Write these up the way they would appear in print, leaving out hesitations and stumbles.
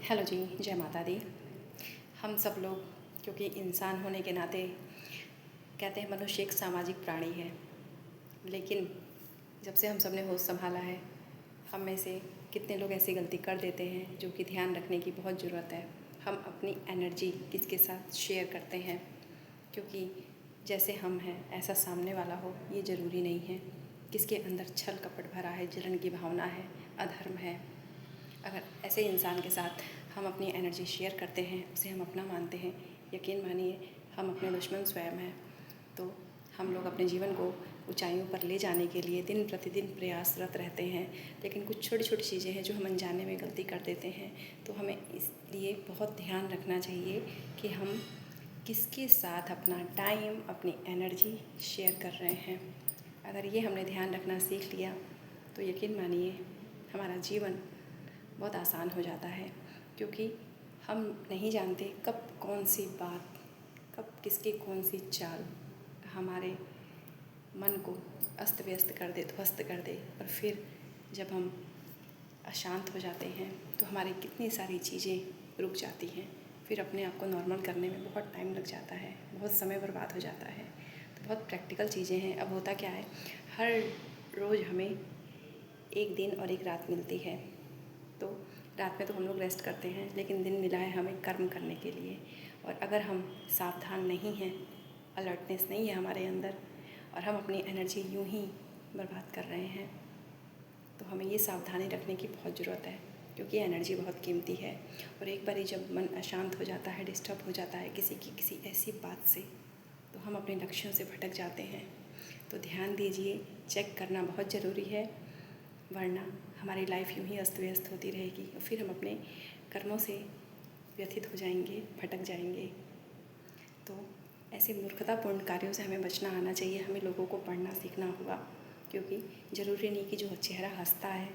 Hello जी, जय माता दी। हम सब लोग क्योंकि इंसान होने के नाते कहते हैं मनुष्य एक सामाजिक प्राणी है, लेकिन जब से हम सब ने होश संभाला है, हम में से कितने लोग ऐसी गलती कर देते हैं जो कि ध्यान रखने की बहुत ज़रूरत है। हम अपनी एनर्जी किसके साथ शेयर करते हैं, क्योंकि जैसे हम हैं ऐसा सामने वाला हो ये ज़रूरी नहीं है। किसके अंदर छल कपट भरा है, जलन की भावना है, अधर्म है, अगर ऐसे इंसान के साथ हम अपनी एनर्जी शेयर करते हैं, उसे हम अपना मानते हैं, यकीन मानिए हम अपने दुश्मन स्वयं हैं। तो हम लोग अपने जीवन को ऊंचाइयों पर ले जाने के लिए दिन प्रतिदिन प्रयासरत रहते हैं, लेकिन कुछ छोटी छोटी चीज़ें हैं जो हम अनजाने में गलती कर देते हैं। तो हमें इसलिए बहुत ध्यान रखना चाहिए कि हम किसके साथ अपना टाइम, अपनी एनर्जी शेयर कर रहे हैं। अगर ये हमने ध्यान रखना सीख लिया तो यकीन मानिए हमारा जीवन बहुत आसान हो जाता है, क्योंकि हम नहीं जानते कब कौन सी बात, कब किसकी कौन सी चाल हमारे मन को अस्त व्यस्त कर दे, ध्वस्त कर दे। और फिर जब हम अशांत हो जाते हैं तो हमारी कितनी सारी चीज़ें रुक जाती हैं। फिर अपने आप को नॉर्मल करने में बहुत टाइम लग जाता है, बहुत समय बर्बाद हो जाता है। तो बहुत प्रैक्टिकल चीज़ें हैं। अब होता क्या है, हर रोज़ हमें एक दिन और एक रात मिलती है। तो रात में तो हम लोग रेस्ट करते हैं, लेकिन दिन मिला है हमें कर्म करने के लिए। और अगर हम सावधान नहीं हैं, अलर्टनेस नहीं है हमारे अंदर, और हम अपनी एनर्जी यूं ही बर्बाद कर रहे हैं, तो हमें ये सावधानी रखने की बहुत ज़रूरत है, क्योंकि एनर्जी बहुत कीमती है। और एक बार जब मन अशांत हो जाता है, डिस्टर्ब हो जाता है किसी ऐसी बात से, तो हम अपने लक्ष्यों से भटक जाते हैं। तो ध्यान दीजिए, चेक करना बहुत ज़रूरी है, वरना हमारी लाइफ यूं ही अस्त व्यस्त होती रहेगी और फिर हम अपने कर्मों से व्यथित हो जाएंगे, भटक जाएंगे। तो ऐसे मूर्खतापूर्ण कार्यों से हमें बचना आना चाहिए। हमें लोगों को पढ़ना सीखना होगा, क्योंकि ज़रूरी नहीं कि जो चेहरा हंसता है,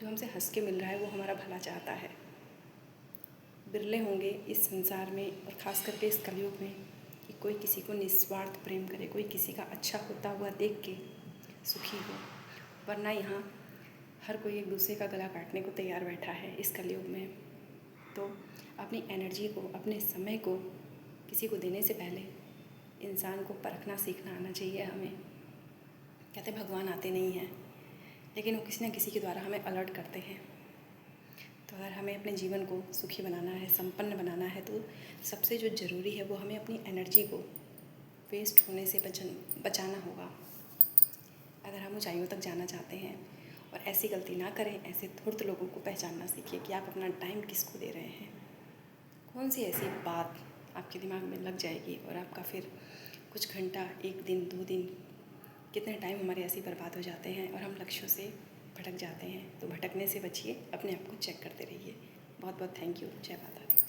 जो हमसे हंस के मिल रहा है, वो हमारा भला चाहता है। बिरले होंगे इस संसार में, और ख़ास करके इस कलयुग में, कि कोई किसी को निस्वार्थ प्रेम करे, कोई किसी का अच्छा होता हुआ देख के सुखी हो। वरना यहाँ हर कोई एक दूसरे का गला काटने को तैयार बैठा है इस कलयुग में। तो अपनी एनर्जी को, अपने समय को किसी को देने से पहले इंसान को परखना सीखना आना चाहिए हमें। कहते भगवान आते नहीं हैं, लेकिन वो किसी न किसी के द्वारा हमें अलर्ट करते हैं। तो अगर हमें अपने जीवन को सुखी बनाना है, संपन्न बनाना है, तो सबसे जो ज़रूरी है वो हमें अपनी एनर्जी को वेस्ट होने से बचाना होगा। अगर हम ऊंचाइयों तक जाना चाहते हैं, और ऐसी गलती ना करें, ऐसे धूर्त लोगों को पहचानना सीखिए कि आप अपना टाइम किसको दे रहे हैं। कौन सी ऐसी बात आपके दिमाग में लग जाएगी और आपका फिर कुछ घंटा, एक दिन, 2 दिन, कितने टाइम हमारे ऐसे बर्बाद हो जाते हैं और हम लक्ष्यों से भटक जाते हैं। तो भटकने से बचिए, अपने आप को चेक करते रहिए। बहुत बहुत थैंक यू। जय माता दी।